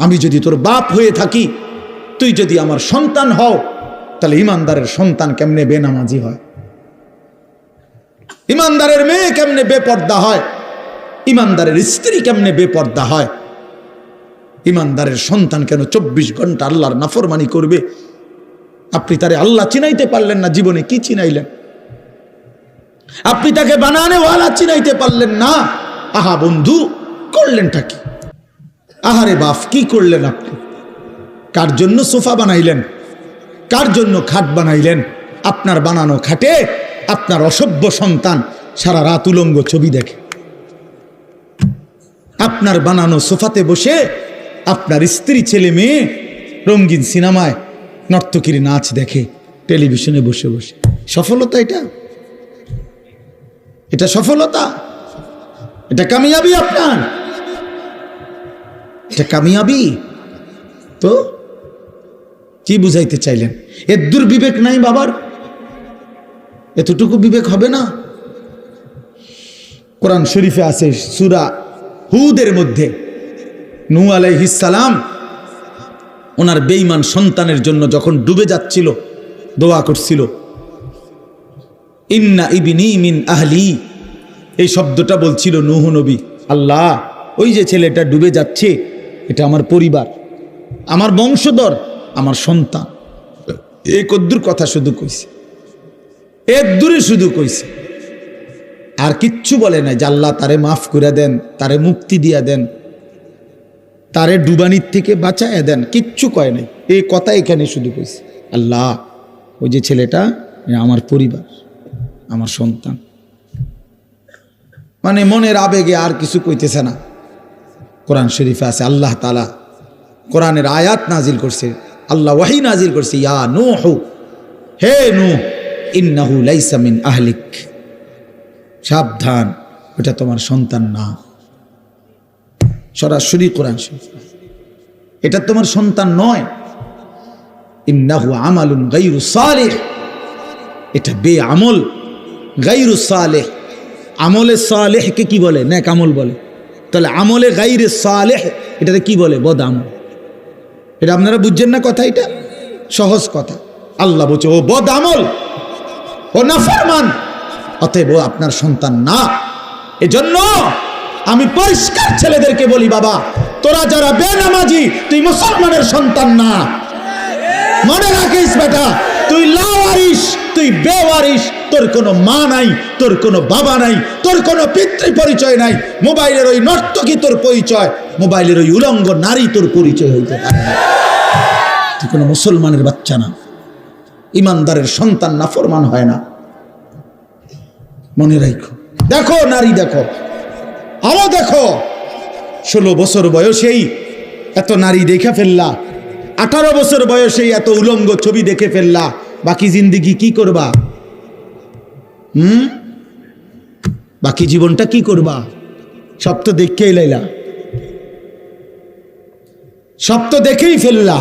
আমি যদি তোর বাপ হয়ে থাকি, তুই যদি আমার সন্তান হও, তাহলে ইমানদারের সন্তান কেমনে বেনামাজি হয়, ইমানদারের মেয়ে কেমনে বেপর্দা হয়, ইমানদারের স্ত্রী কেমনে বেপর্দা হয়, ইমানদারের সন্তান কেন 24 ঘন্টা আল্লাহর নাফরমানি করবে? আপনি তারে আল্লাহ চিনাইতে পারলেন না, জীবনে কি চিনাইলেন? আপনি তাকে বানানেওয়ালা চিনাইতে পারলেন না। আহা বন্ধু, করলেনটা কি? আহারে বাপ, কি করলেন আপনি? কার জন্য সোফা বানাইলেন? কার জন্য খাট বানাইলেন? আপনার বানানো খাটে আপনার অসভ্য সন্তান সারা রাত উলঙ্গ ছবি দেখে। আপনার বানানো সোফাতে বসে আপনার স্ত্রী ছেলে মেয়ে রঙিন সিনেমায় নর্তকীর নাচ দেখে টেলিভিশনে বসে বসে। সফলতা এটা? এটা সফলতা? এটা কামিয়াবি আপনার? এটা কামিয়াবি? তো কি বুঝাইতে চাইলেন? এর দুর্বিবেক নাই বাবার? এতটুকু বিবেক হবে না? কোরআন শরীফে আছে সূরা হুদের মধ্যে নূহ আলাইহিস সালাম ওনার বেঈমান সন্তানের জন্য যখন ডুবে যাচ্ছিল দোয়া করছিল, ইন্না ইবনি মিন আহলি, এই শব্দটা বলছিল নূহ নবী। আল্লাহ, ওই যে ছেলেটা ডুবে যাচ্ছে, এটা আমার পরিবার, আমার বংশধর, আমার সন্তান। এই কদ্দুর কথা শুধু কইছে, এর দূরে শুধু কইছে, আর কিচ্ছু বলে নাই যে আল্লাহ তারে মাফ করে দেন, তারে মুক্তি দিয়া দেন, তারে ডুবানির থেকে বাঁচায় দেন, কিচ্ছু কয় নাই। এই কথা এখানে শুধু কইছে, আল্লাহ ওই যে ছেলেটা আমার পরিবার, আমার সন্তান। মানে মনের আবেগে আর কিছু কইতেছে না। কোরআন শরীফে আছে আল্লাহ তাআলা কোরআনের আয়াত নাজিল করছে, আল্লাহ ওয়াহি নাজিল করছে, ইয়া নূহ, হে নূহ, ইন্নাহু লাইসা মিন আহলিক, সাবধান, ওটা তোমার সন্তান না। সরাসরি কোরআন শরীফ, এটা তোমার সন্তান নয়। ইন্নাহু আমালুন গায়রু সালিহ, এটা বেআমল, গায়রু সালেহ। আমলে সালেহকে কি বলে? নেক আমল বলে। তাহলে আমলে গায়রে সালেহ এটাতে কি বলে? বদ আমল। এটা আপনারা বুঝছেন না কথা? এটা সহজ কথা। আল্লাহ বলছে ও বদ আমল, ও নাফরমান, অতএব ও আপনার সন্তান না। এজন্য আমি পরিষ্কার ছেলেদেরকে বলি, বাবা তোরা যারা বেনামাজি, তুই মুসলমানের সন্তান না। মনে রাখিস বেটা, তুই লাওয়ারিস, তুই বেওয়ারিস, তোর কোনো মা নাই, তোর কোনো বাবা নাই, তোর কোনো পিতৃ পরিচয় নাই। মোবাইলের ওই নর্তকী তোর পরিচয়, মোবাইলের ওই উলঙ্গ নারী তোর পরিচয় হইতে পারে না। তুই কোনো মুসলমানের বাচ্চা না, ইমানদারের সন্তান নাফরমান হয় না। মনে রাখো। দেখো নারী, দেখো আরো দেখো, 16 বছর বয়সেই এত নারী দেখে ফেললা, 18 বছর বয়সেই এত উলঙ্গ ছবি দেখে ফেললা, বাকি জিন্দিগি কি করবা? বাকি জীবনটা কি করবা? সব তো দেখেই লাইলা, সব তো দেখেই ফেললা,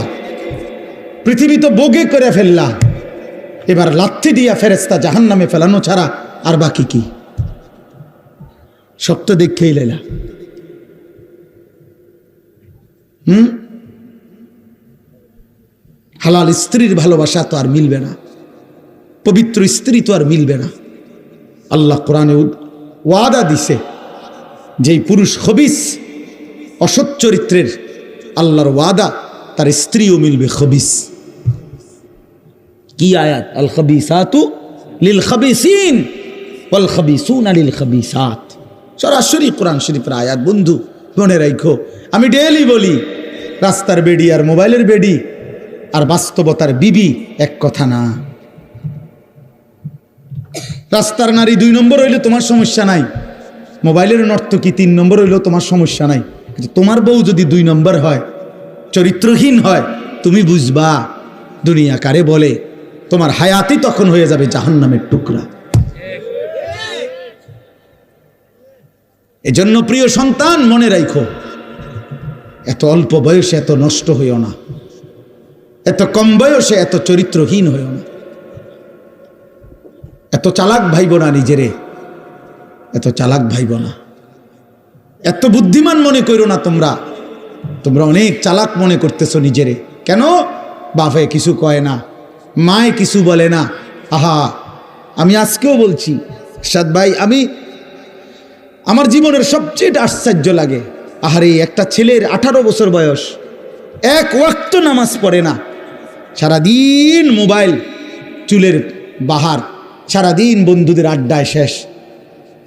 পৃথিবী তো বগে করে ফেললা। এবার লাথি দিয়া ফেরেশতা জাহান্নামে ফেলানো ছাড়া আর বাকি কি? সব তো দেখেই লাইলা। হালাল স্ত্রীর ভালোবাসা তো আর মিলবে না, পবিত্র স্ত্রী তো আর মিলবে না। আল্লাহ কোরআনে ওয়াদা দিছে, যেই পুরুষ খবিস, অসৎ চরিত্রের, আল্লাহর ওয়াদা তার স্ত্রীও মিলবে খবিস। কি আয়াত? আল খাবিসাতু লিল খাবিসিন ওয়াল খাবিসুনা লিল খাবিসাত। সরাসরি কোরআন শরীফের আয়াত। বন্ধু মনে রাখো, আমি ডেইলি বলি, রাস্তার বেডি আর মোবাইলের বেডি আর বাস্তবতার বিবি এক কথা না। রাস্তার নারী 2 নম্বর হইলে তোমার সমস্যা নাই, মোবাইলের নর্তকী 3 নম্বর হইলেও তোমার সমস্যা নাই। কিন্তু তোমার বউ যদি 2 নম্বর হয়, চরিত্রহীন হয়, তুমি বুঝবা দুনিয়া কারে বলে। তোমার হায়াতই তখন হয়ে যাবে জাহান্নামের টুকরা। এজন্য প্রিয় সন্তান মনে রাখো, এত অল্প বয়সে এত নষ্ট হইও না, এত কম বয়সে এত চরিত্রহীন হইও না, এত চালাক ভাইব না নিজেরে, এত চালাক ভাইব না, এত বুদ্ধিমান মনে করো না তোমরা। তোমরা অনেক চালাক মনে করতেছো নিজেরে। কেন? বাপে কিছু কয় না, মায়ে কিছু বলে না। আহা, আমি আজকেও বলছি সাদ ভাই, আমার জীবনের সবচেয়ে আশ্চর্য লাগে, আহারে একটা ছেলের 18 বছর বয়স, এক ওয়াক্ত নামাজ পড়ে না, সারাদিন মোবাইল, চুলের বাহার, সারাদিন বন্ধুদের আড্ডায় শেষ।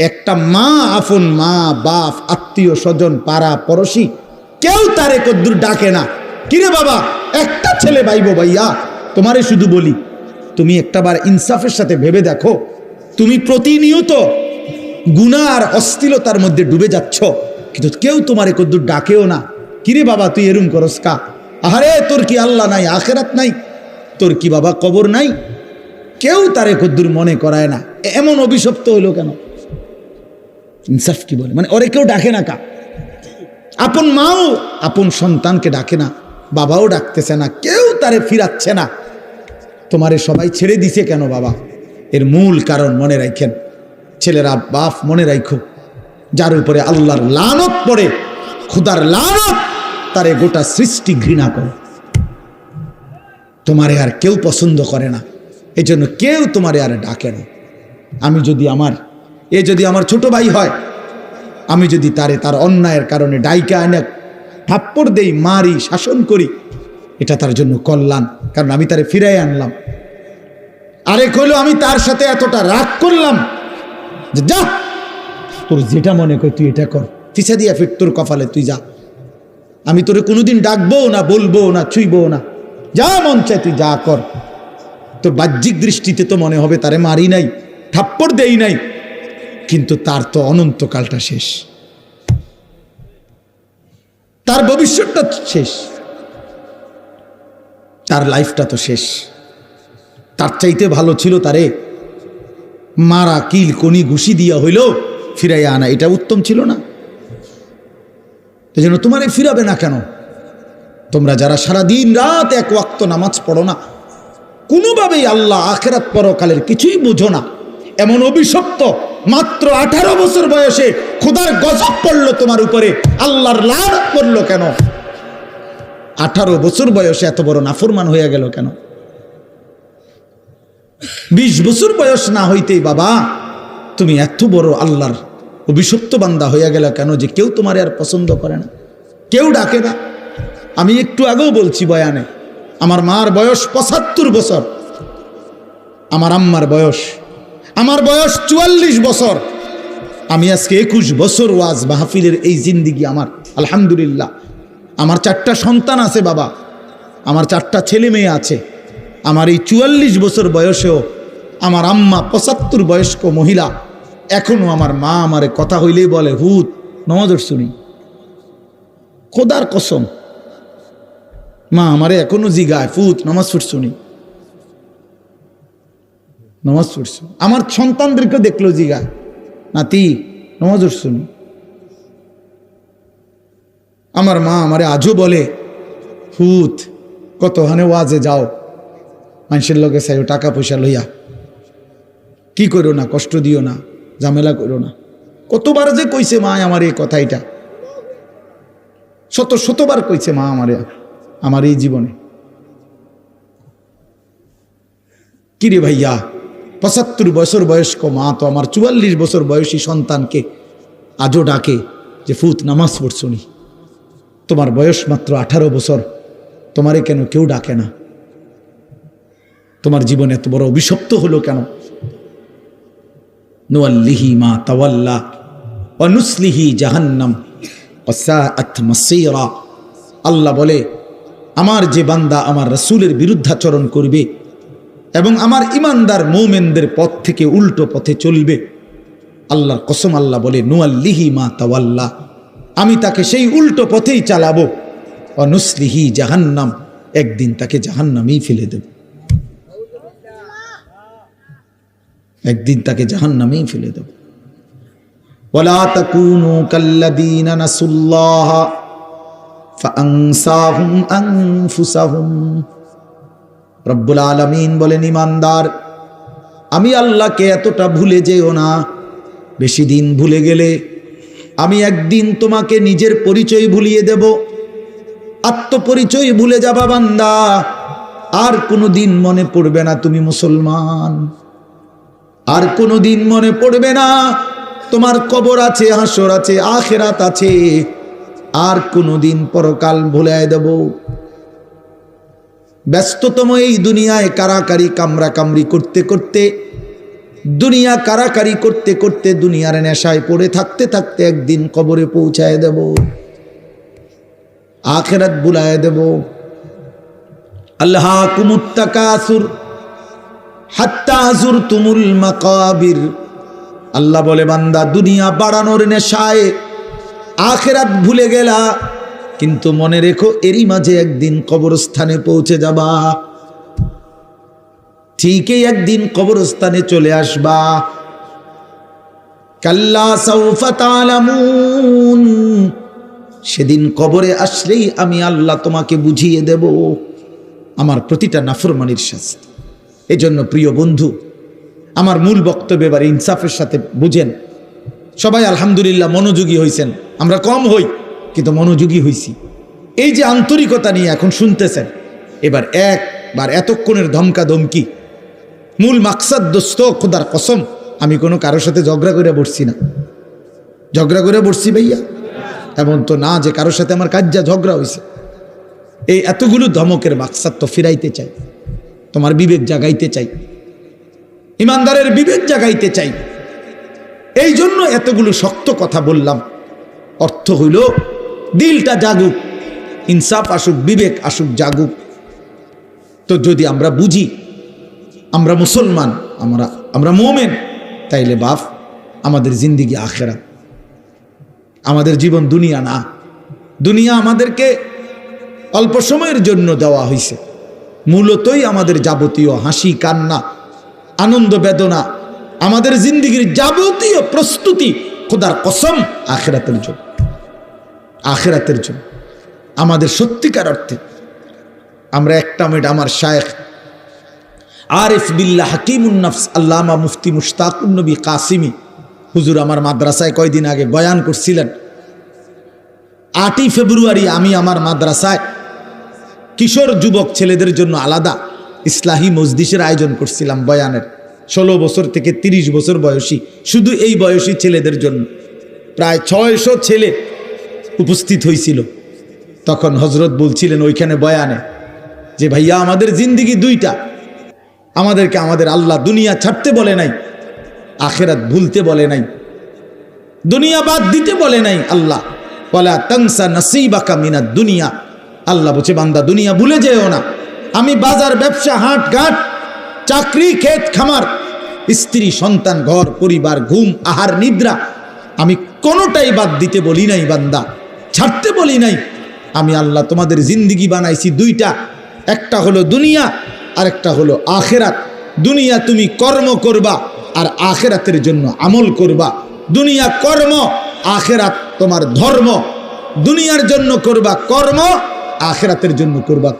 একটা মা, আপন মা, বাপ, আত্মীয় স্বজন, পাড়া পড়শি কেউ তারে কদ্দুর ডাকে না। কিরে বাবা, একটা ছেলে ভাইবো ভাইয়া, তোমারে শুধু বলি, তুমি একটাবার ইনসাফের সাথে ভেবে দেখো, তুমি প্রতিনিয়ত গুনাহ আর অশ্লীলতার মধ্যে ডুবে যাচ্ছ, কিন্তু কেউ তোমারে কদ্দুর ডাকেও না। কিরে বাবা, তুই এরম করস কা? আহারে, তোর কি আল্লাহ নাই, আখেরাত নাই? তোর কি বাবা কবর নাই? কেউ তারে কদ্দুর মনে করায় না। এমন অভিশপ্ত হইল কেন? ইনসাফ কি বলে? মানে ওরে কেউ ডাকে না কা? আপন মাও আপন সন্তানকে ডাকে না, বাবাও ডাকতেছে না, কেউ তারে ফিরাচ্ছে না। তোমারে সবাই ছেড়ে দিছে কেন বাবা? এর মূল কারণ মনে রাখেন ছেলেরা, বাপ মনে রাখো, যার উপরে আল্লাহর লানত পড়ে, খোদার লানত, তারে গোটা সৃষ্টি ঘৃণা করে। তোমারে আর কেউ পছন্দ করে না, এই জন্য কেউ তোমারে আর ডাকে না। যদি আমার ছোট ভাই হয়, আমি যদি তার অন্যায়ের কারণে ডাইকা আনে থাপ্পড় দেই, মারি, শাসন করি, এটা তার জন্য কল্যাণ, কারণ আমি তারে ফিরাই আনলাম। আরেক হইল আমি তার সাথে এতটা রাগ করলাম যে যা, তোর যেটা মনে কর তুই এটা কর, ফিসা দিয়া ফিট তোর কপালে, তুই যা, আমি তোরে কোনোদিন ডাকবো না, বলবো না, ছুঁইবো না, যা মন চায় তুই যা কর। তো বাহ্যিক দৃষ্টিতে তো মনে হবে তারে মারি নাই, থাপ্পড় দেই নাই, কিন্তু তার তো অনন্তকালটা শেষ, তার ভবিষ্যৎটা শেষ, তার লাইফটা তো শেষ। তার চাইতে ভালো ছিল তারে মারা, কিল কনি ঘুষি দিয়া হইল ফিরাইয়া আনা, এটা উত্তম ছিল না? এই জন্য তোমারে ফিরাবে না কেন? তোমরা যারা সারাদিন রাত এক ওয়াক্ত নামাজ পড়ো না, কোনোভাবেই আল্লাহ আখেরাত পরকালের কিছুই বুঝো না, এমন অভিশপ্ত, মাত্র 18 বছর বয়সে খোদার গজব পড়লো তোমার উপরে, আল্লাহর লানত পড়লো কেন? 18 বছর বয়সে এত বড় নাফরমান হয়ে গেল কেন? 20 বছর বয়স না হইতেই বাবা তুমি এত বড় আল্লাহর অভিশপ্ত বান্দা হয়ে গেল কেন, যে কেউ তোমার আর পছন্দ করে না, কেউ ডাকে না? আমি একটু আগেও বলছি বয়ানে, আমার মার বয়স 75 বছর, আমার আম্মার বয়স, আমার বয়স 44 বছর। আমি আজকে 21 বছর ওয়াজ মাহফিলের এই জিন্দিগি আমার, আলহামদুলিল্লাহ। আমার 4টা সন্তান আছে বাবা, আমার 4টা ছেলে মেয়ে আছে। আমার এই 44 বছর বয়সেও আমার আম্মা 75 বয়স্ক মহিলা, এখনো আমার মা আমারে কথা হইলেই বলে, হুত নামাজ শুনি, খোদার কসম, মা আমারে এখনো জিগায়, ফুত নামাজ শুনি, নামাজ পড়ছো। আমার সন্তানদেরকে দেখলো জিগায়, নাতি নামাজ শুনি। আমার মা আমারে আজও বলে, হুত কত হানে ওয়াজে যাও, মানুষের লগে চাইও টাকা পয়সা লইয়া, কি করো না, কষ্ট দিও না, ঝামেলা করো না। কতবার যে কইছে মা আমার এই কথাইটা, শতবার কইছে মা আমারে আমার এই জীবনে। কিরে ভাইয়া, 75 বছর বয়স্ক মা তো আমার 44 বছর বয়সী সন্তানকে আজও ডাকে যে ফুত নামাজ পড়ছনি, তোমার বয়স মাত্র 18 বছর, তোমারে কেন কেউ ডাকে না? তোমার জীবনে এত বড় অভিশপ্ত হলো কেন? নুয়াল্লিহি মা তাওয়াল্লা ওয়া নুসলিহি জাহান্নাম ওয়া সাআত মাসীরা। আল্লাহ বলে, আমার যে বান্দা আমার রাসূলের বিরুদ্ধাচরণ করবে এবং আমার ইমানদার মুমিনদের পথ থেকে উল্টো পথে চলবে, আল্লাহর কসম আল্লাহ বলে, নুয়াল্লিহি মা তাওয়াল্লা, আমি তাকে সেই উল্টো পথেই চালাবো, ওয়া নুসলিহি জাহান্নাম, একদিন তাকে জাহান্নামেই ফেলে দেব, একদিন তাকে জাহান্নামেই ফেলে দেব। ওয়ালা তাকুনু কাল্লাযীনা নাসুল্লাহ ফাআনসাহুম আনফুসাহুম। রব্বুল আলামিন বলেন, ইমানদার, আমি আল্লাহকে এতটা ভুলে যেও না, বেশি দিন ভুলে গেলে আমি একদিন তোমাকে নিজের পরিচয় ভুলিয়ে দেব। আত্মপরিচয় ভুলে যাবা বান্দা, আর কোনোদিন মনে পড়বে না তুমি মুসলমান, আর কোনোদিন মনে পড়বে না তোমার কবর আছে, হাসর আছে, আখিরাত আছে, আর কোনোদিন পরকাল ভুলে দেব। ব্যস্ততম এই দুনিয়ায় কারাকারি কামরা কামড়ি করতে করতে, দুনিয়া কারাকারি করতে করতে, দুনিয়ার নেশায় পড়ে থাকতে থাকতে একদিন কবরে পৌঁছায় দেব, আখিরাত ভুলায় দেব। আল্লাহকুমুত তাকাসুর হাত্তা যুরতুমুল মাকাবির। আল্লাহ বলে বান্দা দুনিয়া বাড়ানোর নেশায় আখিরাত ভুলে গেলা, কিন্তু মনে রেখো এরই মাঝে একদিন কবরস্থানে পৌঁছে যাবা, ঠিকই একদিন কবরস্থানে চলে আসবা। কাল্লা সাউফা তা'লামুন, সেদিন কবরে আসলেই আমি আল্লাহ তোমাকে বুঝিয়ে দেব আমার প্রতিটা নাফরমানির শাস্তি। এজন্য প্রিয় বন্ধু, আমার মূল বক্তব্য এবার ইনসাফের সাথে বুঝেন। সবাই আলহামদুলিল্লাহ মনোযোগী হয়েছেন, আমরা কম হই কিন্তু মনোযোগী হইছি। এই যে আন্তরিকতা নিয়ে এখন শুনতেছেন, এবার একবার এতক্ষণের ধমকা ধমকি মূল মাকসাদ, দোস্ত খোদার কসম আমি কোনো কারোর সাথে ঝগড়া করে বসছি না। ঝগড়া করে বসছি ভাইয়া এমন তো না যে কারোর সাথে আমার কাজ্জা ঝগড়া হয়েছে। এই এতগুলো ধমকের মাকসাদ তো ফিরাইতে চাই, তোমার বিবেক জাগাইতে চাই, ইমানদারের বিবেক জাগাইতে চাই। এই জন্য এতগুলো শক্ত কথা বললাম। অর্থ হইল দিলটা জাগুক, ইনসাফ আসুক, বিবেক আসুক, জাগুক। তো যদি আমরা বুঝি আমরা মুসলমান, আমরা মোমেন, তাইলে বাপ আমাদের জিন্দিগি আখিরাত, আমাদের জীবন দুনিয়া না। দুনিয়া আমাদেরকে অল্প সময়ের জন্য দেওয়া হয়েছে, মূলতই আমাদের যাবতীয় হাসি কান্না আনন্দ বেদনা, আমাদের জিন্দিগির যাবতীয় প্রস্তুতি খোদার কসম আখিরাতের জন্য। আখিরাতের জন্য আমাদের সত্যিকার অর্থে আমরা একটা মিনিট আমার শায়েখ আরিফ বিল্লাহ হাকিমুন নফস আল্লামা মুফতি মুশতাকুন নবী কাসিমি হুজুর আমার মাদ্রাসায় কয়দিন আগে বয়ান করছিলেন। 8ই ফেব্রুয়ারি আমি আমার মাদ্রাসায় কিশোর যুবক ছেলেদের জন্য আলাদা ইসলাহি মজলিসের আয়োজন করছিলাম বয়ানের। 16 বছর থেকে 30 বছর বয়সী, শুধু এই বয়সী ছেলেদের জন্য প্রায় 600 ছেলে উপস্থিত হয়েছিল। তখন হজরত বলছিলেন ওইখানে বয়ানে যে ভাইয়া আমাদের জিন্দিগি দুইটা, আমাদেরকে আমাদের আল্লাহ দুনিয়া ছাড়তে বলে নাই, আখিরাত ভুলতে বলে নাই, দুনিয়া বাদ দিতে বলে নাই। আল্লাহ ওয়ালা তানসা নাসিবাকা মিনাদ দুনিয়া, আল্লাহ বলছে বান্দা দুনিয়া ভুলে যেও না। আমি বাজার ব্যবসা হাট ঘাট চাকরি ক্ষেত খামার স্ত্রী সন্তান ঘর পরিবার ঘুম আহার নিদ্রা আমি কোনোটাই বাদ দিতে বলি নাই বান্দা, ছাড়তে বলি নাই। আমি আল্লাহ তোমাদের জিন্দিগি বানাইছি দুইটা, একটা হলো দুনিয়া আর একটা হলো আখিরাত। দুনিয়া তুমি কর্ম করবা আর আখিরাতের জন্য আমল করবা। দুনিয়া কর্ম, আখিরাত তোমার ধর্ম। দুনিয়ার জন্য করবা কর্ম, আখিরাতের জন্য করবা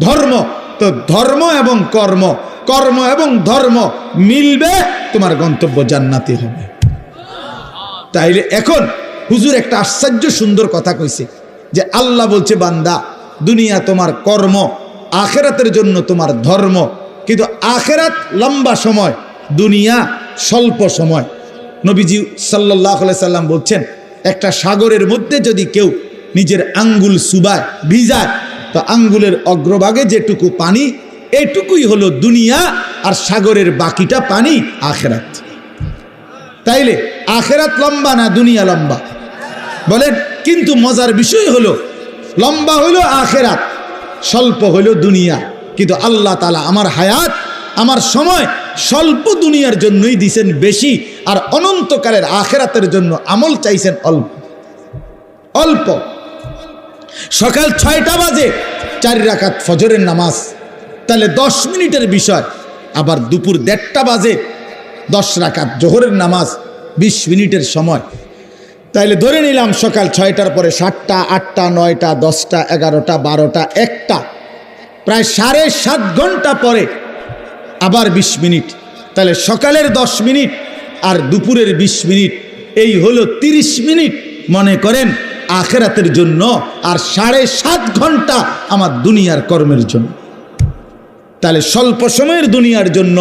ধর্ম। তো ধর্ম এবং কর্ম, কর্ম এবং ধর্ম মিলবে, তোমার গন্তব্য জান্নাতে হবে। তাইলে এখন হুজুর একটা আশ্চর্য সুন্দর কথা কইছে যে আল্লাহ বলছে বান্দা দুনিয়া তোমার কর্ম, আখিরাতের জন্য তোমার ধর্ম। কিন্তু আখিরাত লম্বা সময়, দুনিয়া স্বল্প সময়। নবীজি সাল্লাল্লাহু আলাইহি সাল্লাম বলছেন একটা সাগরের মধ্যে যদি কেউ নিজের আঙ্গুল চুবায় ভিজায়, তো আঙ্গুলের অগ্রভাগে যেটুকু পানি এটুকুই হলো দুনিয়া, আর সাগরের বাকিটা পানি আখিরাত। তাইলে আখিরাত লম্বা না দুনিয়া লম্বা বলেন? কিন্তু মজার বিষয় হলো লম্বা হলো আখিরাত, স্বল্প হলো দুনিয়া। কিন্তু আল্লাহ তাআলা আমার হায়াত, আমার সময় স্বল্প দুনিয়ার জন্যই দিয়েছেন বেশি, আর অনন্তকালের আখিরাতের জন্য আমল চাইছেন অল্প অল্প। সকাল 6টা বাজে 4 রাকাত ফজরের নামাজ, তাহলে 10 মিনিটের বিষয়। আবার দুপুর 1:30টা বাজে 10 রাকাত জোহরের নামাজ, 20 মিনিটের সময়। তাইলে ধরে নিলাম সকাল 6টার পরে 7টা 8টা 9টা 10টা 11টা 12টা 1টা, প্রায় 7.5 ঘন্টা পরে আবার 20 মিনিট। তাহলে সকালের 10 মিনিট আর দুপুরের 20 মিনিট, এই হলো 30 মিনিট। মনে করেন আখিরাতের জন্য, আর 7.5 ঘন্টা আমার দুনিয়ার কর্মের জন্য। তাহলে স্বল্প সময়ের দুনিয়ার জন্য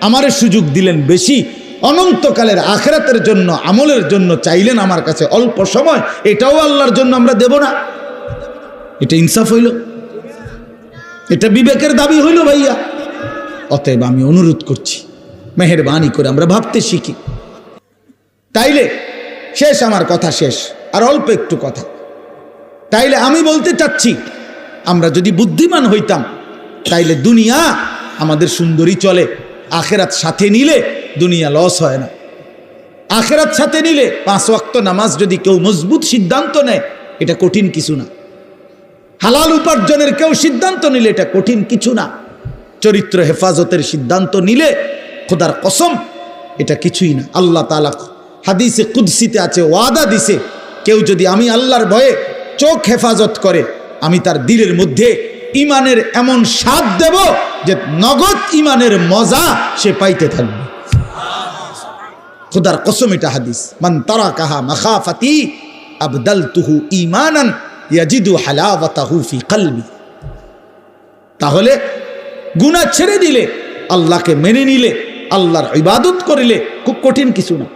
আমারে সুযোগ দিলেন বেশি, অনন্তকালের আখিরাতের জন্য আমলের জন্য চাইলেন আমার কাছে অল্প সময়, এটাও আল্লাহর জন্য আমরা দেব না? এটা ইনসাফ হইল? এটা বিবেকের দাবি হইল ভাইয়া? অতএব আমি অনুরোধ করছি, মেহেরবানি করে আমরা ভাবতে শিখি। তাইলে শেষ, আমার কথা শেষ, আর অল্প একটু কথা। তাইলে আমি বলতে চাচ্ছি, আমরা যদি বুদ্ধিমান হইতাম তাইলে দুনিয়া আমাদের সুন্দরী চলে, আখেরাত সাথে নিলে দুনিয়া লস হয় না। আখেরাত সাথে নিলে 5 ওয়াক্ত নামাজ যদি কেউ মজবুত সিদ্ধান্ত নেয়, এটা কঠিন কিছু না। হালাল উপার্জনের কেউ সিদ্ধান্ত নিলে এটা কঠিন কিছু না। চরিত্র হেফাজতের সিদ্ধান্ত নিলে খোদার কসম এটা কিছুই না। আল্লাহ তাআলা হাদিসে কুদসিতে আছে, ওয়াদা দিছে, কেউ যদি আমি আল্লাহর ভয়ে চোখ হেফাজত করে, আমি তার দিলের মধ্যে ইমানের এমন স্বাদ দেব যে নগদ ইমানের মজা সে পাইতে থাকবে। খোদার কসম এটা হাদিস। মান তারাকাহা মাখাফাতি আবদালতুহু ঈমানান ইয়াজিদু হালাওয়াতাহু ফি কলবি। তাহলে গুনাহ ছেড়ে দিলে, আল্লাহকে মেনে নিলে, আল্লাহর ইবাদত করিলে খুব কঠিন কিছু না,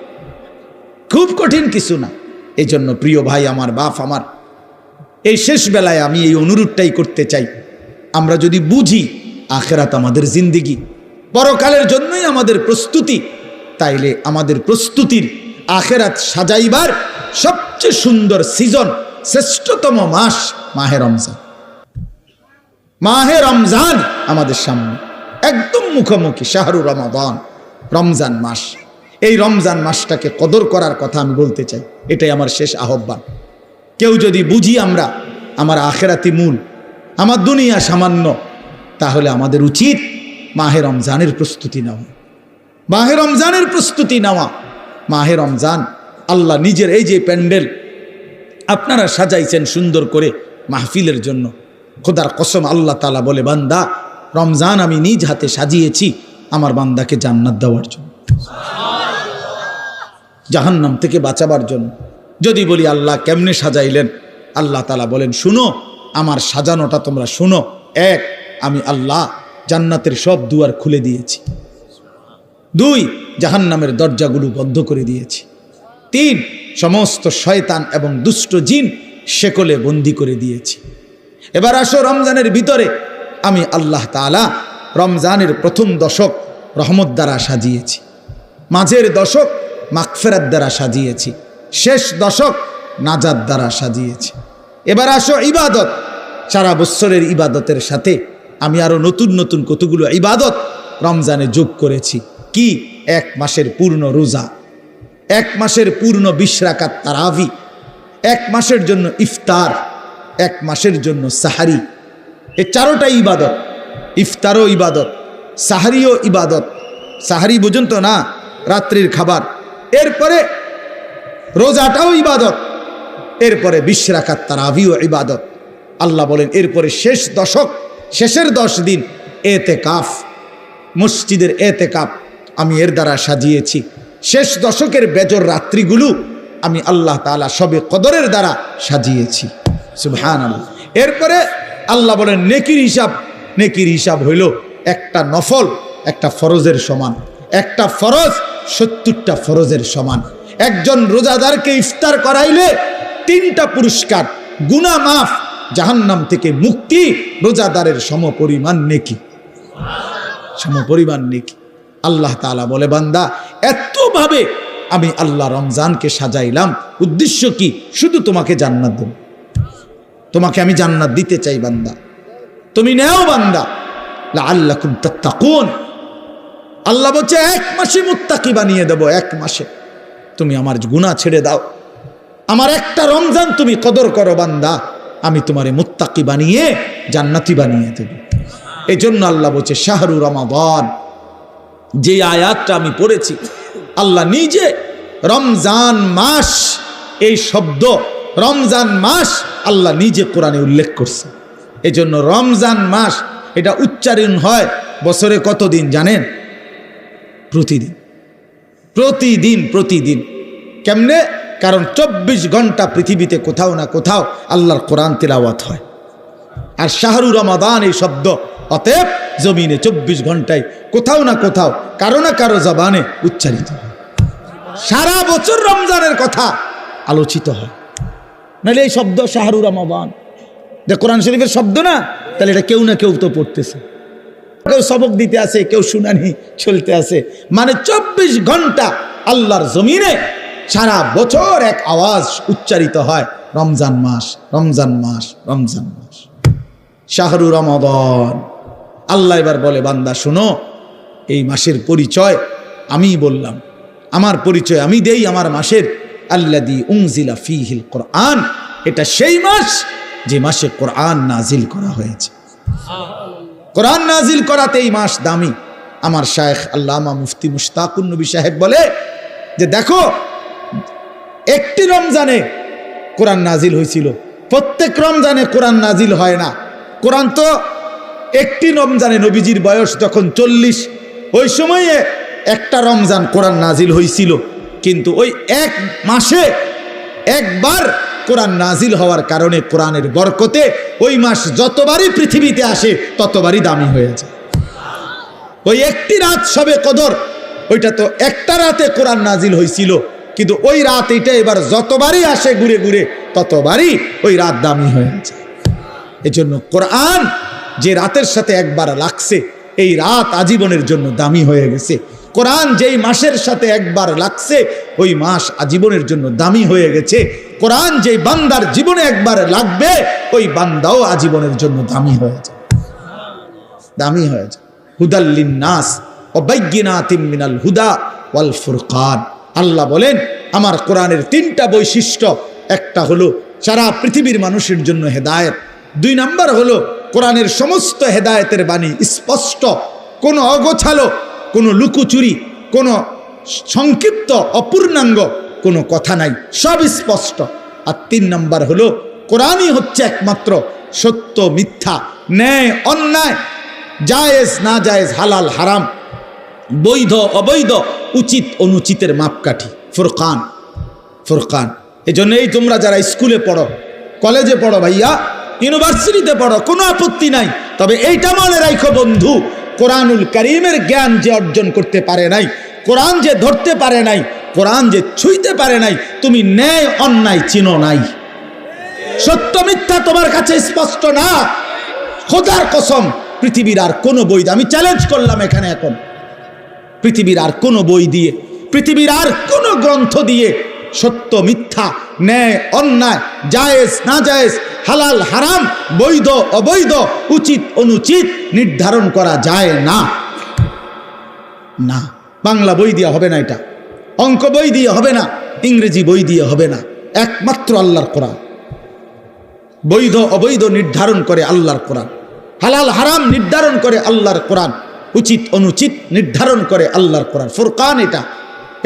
খুব কঠিন কিছু না। এই জন্য প্রিয় ভাই আমার, বাপ আমার, এই শেষ বেলায় আমি এই অনুরোধটাই করতে চাই, আমরা যদি বুঝি আখিরাত আমাদের জিন্দেগি, পরকালের জন্যই আমাদের প্রস্তুতি, তাইলে আমাদের প্রস্তুতির আখিরাত সাজাইবার সবচেয়ে সুন্দর সিজন, শ্রেষ্ঠতম মাস মাহে রমজান। মাহে রমজান আমাদের সামনে একদম মুখোমুখি, শাহরু রমাদান, রমজান মাস। এই রমজান মাসটাকে কদর করার কথা আমি বলতে চাই, এটাই আমার শেষ আহ্বান। কেউ যদি বুঝি আমরা আমার আখিরাতি মূল, আমার দুনিয়া সামান্য, তাহলে আমাদের উচিত মাহে রমজানের প্রস্তুতি নেওয়া, মাহে রমজানের প্রস্তুতি নেওয়া। মাহে রমজান আল্লাহ নিজের, এই যে প্যান্ডেল আপনারা সাজাইছেন সুন্দর করে মাহফিলের জন্য, খোদার কসম আল্লাহ তাআলা বলে, বান্দা রমজান আমি নিজ হাতে সাজিয়েছি আমার বান্দাকে জান্নাত দেওয়ার জন্য, জাহান্নাম থেকে বাঁচাবার জন্য। যদি বলি আল্লাহ কেমনে সাজাইলেন, আল্লাহ তাআলা বলেন, শুনো আমার সাজানোটা তোমরা শুনো। 1, আমি আল্লাহ জান্নাতের সব দুয়ার খুলে দিয়েছি। 2, জাহান্নামের দরজাগুলো বন্ধ করে দিয়েছি। 3, সমস্ত শয়তান এবং দুষ্ট জিন শেকলে বন্দি করে দিয়েছি। এবার আসো রমজানের ভিতরে, আমি আল্লাহ তাআলা রমজানের প্রথম দশক রহমত দ্বারা সাজিয়েছি, মাঝের দশক মাগফিরাত দ্বারা সাজিয়েছি, শেষ দশক নাজাত দ্বারা সাজিয়েছি। এবার আসো ইবাদত, সারা বছরের ইবাদতের সাথে আমি আরো নতুন নতুন কতগুলো ইবাদত রমজানে যোগ করেছি। কি? 1 মাসের পূর্ণ রোজা, 1 মাসের পূর্ণ 20 রাকাত তারাবি, 1 মাসের জন্য ইফতার, 1 মাসের জন্য সাহারি। এই 4টা ইবাদত, ইফতারও ইবাদত, সাহারিও ইবাদত। সাহারি বুঝুন তো না, রাত্রির খাবার। এরপরে রোজাটাও ইবাদত, এরপরে 20 রাকাত তারাবিও ইবাদত। আল্লাহ বলেন এরপরে শেষ দশক, শেষের 10 দিন এতেকাফ, মসজিদের এতেকাফ আমি এর দ্বারা সাজিয়েছি। শেষ দশকের বেজর রাত্রিগুলো আমি আল্লাহ তাআলা সবে কদরের দ্বারা সাজিয়েছি। সুবহানাল্লাহ। এরপরে আল্লাহ বলেন নেকির হিসাব, নেকির হিসাব হইল একটা নফল একটা ফরজের সমান, একটা ফরজ 70টা ফরজের সমান। একজন রোজাদারকে ইফতার করাইলে 3টা পুরস্কার, গুনাহ মাফ, জাহান্নাম থেকে মুক্তি, রোজাদারের সমপরিমাণ নেকি, সমপরিমাণ নেকি। আল্লাহ তাআলা বলে, বান্দা এতভাবে আমি আল্লাহ রমজানকে সাজাইলাম, উদ্দেশ্য কি? শুধু তোমাকে জান্নাত দেব, তোমাকে আমি জান্নাত দিতে চাই বান্দা, তুমি নেও বান্দা, লাআল্লাকুম তাত্তাকুন। আল্লাহ বলছে 1 মাসে মুত্তাকি বানিয়ে দেব, 1 মাসে তুমি আমার গুনাহ ছেড়ে দাও, আমার একটা রমজান তুমি কদর করো বান্দা, আমি তোমারে মুত্তাকি বানিয়ে জান্নাতি বানিয়ে দেব। এই জন্য আল্লাহ বলছে শাহরু রমাদান, যে আয়াতটা আমি পড়েছি, আল্লাহ নিজে রমজান মাস, এই শব্দ রমজান মাস আল্লাহ নিজে কোরআনে উল্লেখ করছে। এই জন্য রমজান মাস এটা উচ্চারণ হয় বছরে কত দিন জানেন? প্রতিদিন, প্রতিদিন, প্রতিদিন। কেমনে? কারণ 24 ঘন্টা পৃথিবীতে কোথাও না কোথাও আল্লাহর কোরআন তিলাওয়াত হয়। আর শাহরু রমাদান এই শব্দ অতএব জমিনে 24 ঘন্টায় কোথাও না কোথাও কারো না কারো জবানে উচ্চারিত হয়। সারা বছর রমজানের কথা আলোচিত হয়। নাহলে এই শব্দ শাহরু রমাদান যে কোরআন শরীফের শব্দ না, তাহলে এটা কেউ না কেউ তো পড়তেছে, কেউ সবক দিতে আছে, কেউ শুনানি চলতে আছে। মানে 24 ঘন্টা আল্লাহর জমিনে সারা বছর এক আওয়াজ উচ্চারিত হয়, রমজান মাস, রমজান মাস, রমজান মাস, শাহরু রমাদান। আল্লাহ এবার বলে, বান্দা শোনো, এই মাসের পরিচয় আমি বললাম, আমার পরিচয় আমি দেই আমার মাসের। আল্লাযী উনজিলা ফীহিল কোরআন, এটা সেই মাস যে মাসে কোরআন নাজিল করা হয়েছে। কোরআন নাজিল করাতে এই মাস দামি। আমার শায়েখ আল্লামা মুফতি মুশতাকুন নবী সাহেব বলে যে দেখো, একটি রমজানে কোরআন নাজিল হয়েছিল, প্রত্যেক রমজানে কোরআন নাজিল হয় না। কোরআন তো একটি রমজানে, নবীজির বয়স যখন 40, ওই সময়ে একটা রমজান কোরআন নাজিল হয়েছিল। কিন্তু ওই এক মাসে একবার কোরআন নাজিল হওয়ার কারণে কোরআনের বরকতে ওই মাস যতবারই পৃথিবীতে আসে ততবারই দামি হয়ে যায়। ওই একটি রাত শবে কদর, ওইটা তো একটা রাতে কোরআন নাজিল হয়েছিল, কিন্তু ওই রাত এটা এবার যতবারই আসে ঘুরে ঘুরে ততবারই ওই রাত দামি হয়ে যায়। এজন্য কোরআন যে রাতের সাথে একবার লাগছে, এই রাত আজীবনের জন্য দামি হয়ে গেছে। কোরআন যেই মাসের সাথে একবার লাগছে, ওই মাস আজীবনের জন্য দামি হয়ে গেছে। কোরআন যেই বান্দার জীবনে একবার লাগবে, ওই বান্দাও আজীবনের জন্য দামি হয়ে যায়, দামি হয়ে যায়। হুদাল লিন্নাস ওয়া বাইয়িনাতিম মিনাল হুদা ওয়াল ফুরকান। আল্লাহ বলেন, আমার কোরআনের 3টা বৈশিষ্ট্য। একটা হলো সারা পৃথিবীর মানুষের জন্য হেদায়েত। 2 নাম্বার হলো কোরআনের সমস্ত হেদায়েতের বাণী স্পষ্ট, কোনো অগোছালো, কোনো লুকোচুরি, কোনো সংক্ষিপ্ত অপূর্ণাঙ্গ কোনো কথা নাই, সব স্পষ্ট। আর 3 নাম্বার হলো কোরআনই হচ্ছে একমাত্র সত্য মিথ্যা, ন্যায় অন্যায়, জায়েজ না জায়েজ, হালাল হারাম, বৈধ অবৈধ, উচিত অনুচিতের মাপকাঠি। ফুরকান, ফুরকান। এই জন্যই তোমরা যারা স্কুলে পড়ো, কলেজে পড়ো, ভাইয়া ইউনিভার্সিটিতে পড়ো, কোনো আপত্তি নাই, তবে এইটা মনে রাখো বন্ধু, কোরআনুল কারীমের জ্ঞান যে অর্জন করতে পারে নাই, কোরআন যে ধরতে পারে নাই, কোরআন যে ছুঁইতে পারে নাই, তুমি ন্যায় অন্যায় চিনো নাই, সত্য মিথ্যা তোমার কাছে স্পষ্ট না। খোদার কসম, পৃথিবীর আর কোনো বই, আমি চ্যালেঞ্জ করলাম এখানে এখন, পৃথিবীর আর কোনো বই দিয়ে, পৃথিবীর আর কোনো গ্রন্থ দিয়ে সত্য মিথ্যা, ন্যায় অন্যায়, জায়েজ না জায়েজ, হালাল হারাম, বৈধ অবৈধ, উচিত অনুচিত নির্ধারণ করা যায় না। না, বাংলা বই দিয়ে হবে না, এটা অঙ্ক বই দিয়ে হবে না, ইংরেজি বই দিয়ে হবে না, একমাত্র আল্লাহর কোরআন। বৈধ অবৈধ নির্ধারণ করে আল্লাহর কোরআন, হালাল হারাম নির্ধারণ করে আল্লাহর কোরআন, উচিত অনুচিত নির্ধারণ করে আল্লাহর কোরআন। ফুরকান এটা।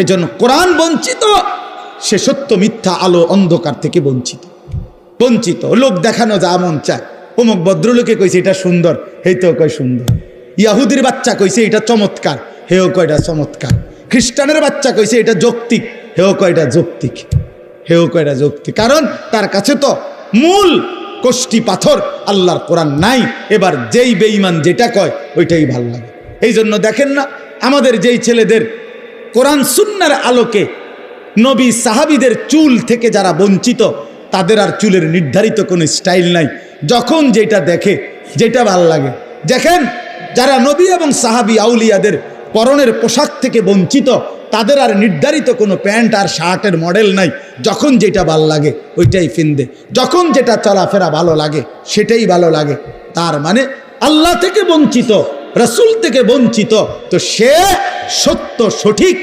এজন্য কোরআন বঞ্চিত, সে সত্য মিথ্যা, আলো অন্ধকার থেকে বঞ্চিত, বঞ্চিত। লোক দেখানো যা মন চায়, অমুক ভদ্রলোকে কইছে এটা সুন্দর, হেই তো কয় সুন্দর। ইয়াহুদির বাচ্চা কইছে এটা চমৎকার, হেও কয়টা চমৎকার। খ্রিস্টানের বাচ্চা কইছে এটা যৌক্তিক, হেও কয়টা যৌক্তিক, হেও কয়টা যৌক্তিক। কারণ তার কাছে তো মূল কষ্টি পাথর আল্লাহর কোরআন নাই। এবার যেই বেঈমান যেটা কয় ওইটাই ভাল লাগে। এই জন্য দেখেন না, আমাদের যেই ছেলেদের কোরআন সুন্নাহর আলোকে নবী সাহাবীদের চুল থেকে যারা বঞ্চিত, তাদের আর চুলের নির্ধারিত কোনো স্টাইল নাই, যখন যেটা দেখে যেটা ভাল লাগে। দেখেন, যারা নবী এবং সাহাবী আউলিয়াদের পরনের পোশাক থেকে বঞ্চিত, তাদের আর নির্ধারিত কোনো প্যান্ট আর শার্টের মডেল নাই, যখন যেটা ভালো লাগে ওইটাই কিনবে, যখন যেটা চলাফেরা ভালো লাগে সেটাই ভালো লাগে। তার মানে আল্লাহ থেকে বঞ্চিত, রাসূল থেকে বঞ্চিত, তো সে সত্য সঠিক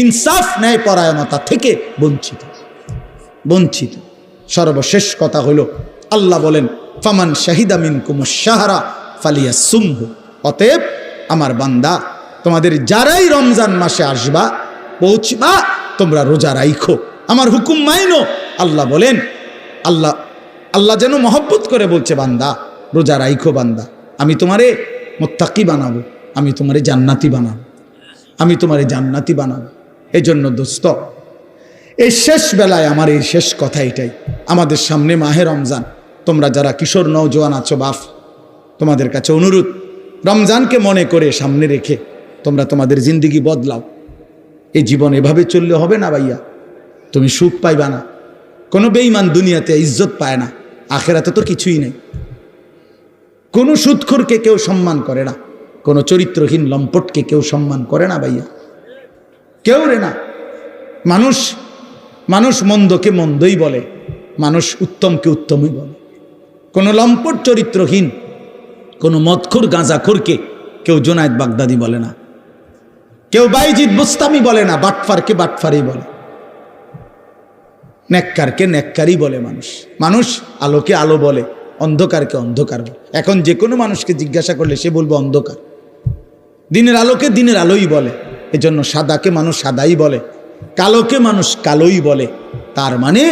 ইনসাফ ন্যায় পরায়ণতা থেকে বঞ্চিত, বঞ্চিত। সর্বশেষ কথা হলো, আল্লাহ বলেন, ফামান শাহিদা মিনকুমুশ শাহরা ফালিয়াসুমহু। অতএব আমার বান্দা, তোমাদের যারাই রমজান মাসে আসবা, পৌঁছবা, তোমরা রোজা রাইখো, আমার হুকুম মাইনো। আল্লাহ বলেন, আল্লাহ যেন মহব্বত করে বলছে, বান্দা রোজা রাইখো, বান্দা আমি তোমারে মুত্তাকি বানাবো, আমি তোমারে জান্নাতি বানাবো, আমি তোমারে জান্নাতি বানাবো। এই জন্য দোস্ত, এই শেষ বেলায় আমার এই শেষ কথা এটাই, আমাদের সামনে মাহে রমজান। তোমরা যারা কিশোর নওজোয়ান আছো বাপ, তোমাদের কাছে অনুরোধ, রমজানকে মনে করে সামনে রেখে তোমরা তোমাদের জিন্দিগি বদলাও। এই জীবন এভাবে চললে হবে না ভাইয়া, তুমি সুখ পাইবা না। কোনো বেঈমান দুনিয়াতে ইজ্জত পায় না, আখেরাতে তো কিছুই নেই। কোনো সুদখোরকে কেউ সম্মান করে না, কোনো চরিত্রহীন লম্পটকে কেউ সম্মান করে না ভাইয়া, কেউ রে না। মানুষ মন্দকে মন্দই বলে, মানুষ উত্তমকে উত্তমই বলে। কোনো লম্পট চরিত্রহীন, কোনো মদখোর গাঁজাখোরকে কেউ জোনায়েদ বাগদাদি বলে না, কেউ বাইজিদ বুস্তামি বলে না, বাটফারকে বাটফারই বলে, নেককারকে নেককারই বলে। মানুষ আলোকে আলো বলে, অন্ধকারকে অন্ধকার বলে। এখন যে কোনো মানুষকে জিজ্ঞাসা করলে সে বলবে অন্ধকার। দিনের আলোকে দিনের আলোই বলে, এজন্য সাদাকে মানুষ সাদাই বলে, কালোকে মানুষ কালোই বলে। তার মানে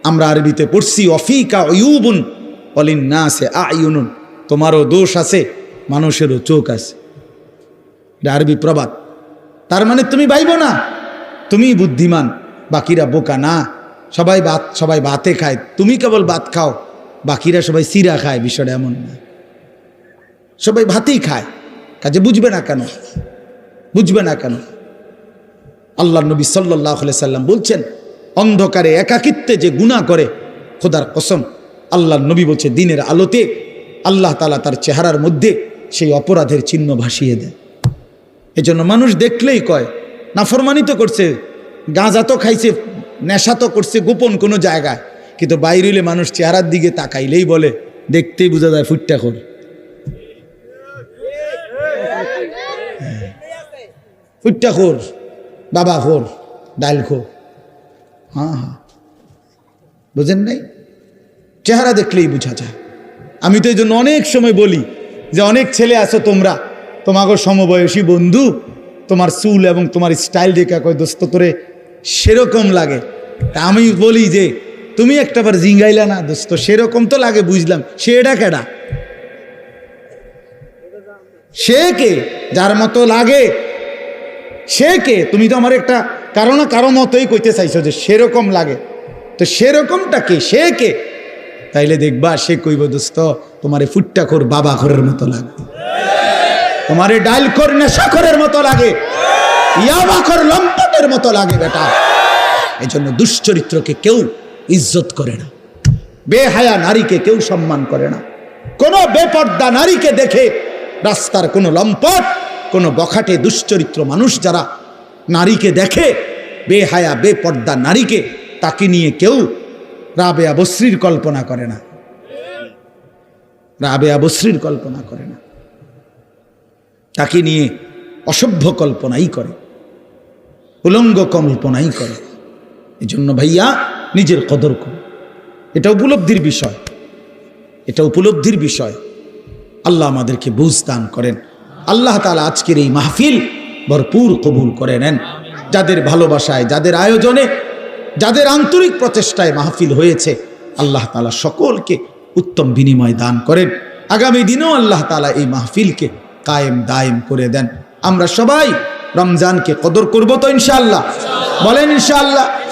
আমরা আরবিতে পড়ছি অফিকা উয়ুবুন ওয়ালিন্নাসে আয়ুনুন, তোমারও দোষ আছে, মানুষেরও চোখ আছে। এটা আরবি প্রবাদ। তার মানে তুমি ভাইব না তুমি বুদ্ধিমান, বাকিরা বোকা না। সবাই ভাতে খায়, তুমি কেবল ভাত খাও, বাকিরা সবাই সিরা খায়। বিষয়টা এমন না, সবাই ভাতেই খায়, কাজে বুঝবে না কেন? আল্লাহ নবী সাল্লাল্লাহু আলাইহি সাল্লাম বলছেন, অন্ধকারে একাকিত্বে যে গুনাহ করে, খোদার কসম, আল্লাহ নবী বলছে দিনের আলোতে আল্লাহ তাআলা তার চেহারার মধ্যে সেই অপরাধের চিহ্ন ভাসিয়ে দেয়। এজন্য মানুষ দেখলেই কয় নাফরমানি তো করছে, গাঁজা তো খাইছে, নেশা তো করছে গোপন কোনো জায়গায়, কিন্তু বাইরে হইলে মানুষ চেহারার দিকে তাকাইলেই বলে, দেখতেই বোঝা যায় ফুট্টাখোর। ফুট্টাখোর, বাবাখোর, ডালখোর। হ্যাঁ, বুঝেন নাই? চেহারা দেখলেই বোঝা যায়। আমি তো এই জন্য অনেক সময় বলি যে অনেক ছেলে আছো তোমরা, তোমাকে সমবয়সী বন্ধু, তোমার চুল এবং তোমার স্টাইল দেখে কয় দোস্ত তোরে সেরকম লাগে। তা আমি বলি যে তুমি একটাবার জিঙ্গাইলা না দোস্ত, সেরকম তো লাগে বুঝলাম, সে এটা কেডা? সে কে? যার মতো লাগে সে কে? তুমি তো আমার একটা কারো মতোই কইতে চাইছো যে সেরকম লাগে, তো সেরকমটা কে? সে কে? তাইলে দেখবা সে কইব দোস্ত তোমারে ফুট্টাখোর বাবাখোরের মতো লাগে, তোমারে ডালখোর নেশাখোরের মতো লাগে, ইয়াবাখোর লম্পটের মতো লাগে বেটা। এই জন্য দুশ্চরিত্রকে কেউ ইজ্জত করে না, বেহায়া নারীকে কেউ সম্মান করে না। কোনো বেপর্দা নারীকে দেখে রাস্তার কোনো লম্পট, কোনো বখাটে দুশ্চরিত্র মানুষ যারা নারীকে দেখে, বেহায়া বেপর্দা নারীকে, তাকে নিয়ে কেউ রাবেয়া বসরির কল্পনা করে না, রাবেয়া বসরির কল্পনা করে না, তাকে নিয়ে অসভ্য কল্পনাই করে, উলঙ্গ কল্পনাই করে। এই জন্য ভাইয়া নিজের কদর করো, এটা উপলব্ধির বিষয়, এটা উপলব্ধির বিষয়। আল্লাহ আমাদেরকে বুঝ দান করেন। আল্লাহ তাআলা আজকের এই মাহফিল ভরপুর কবুল করে নেন। যাদের ভালোবাসায়, যাদের আয়োজনে, যাদের আন্তরিক প্রচেষ্টায় মাহফিল হয়েছে, আল্লাহ তাআলা সকলকে উত্তম বিনিময় দান করেন। আগামী দিনেও আল্লাহ তাআলা এই মাহফিলকে কায়েম দায়েম করে দেন। আমরা সবাই রমজানকে কদর করব তো ইনশাআল্লাহ? বলেন ইনশাআল্লাহ।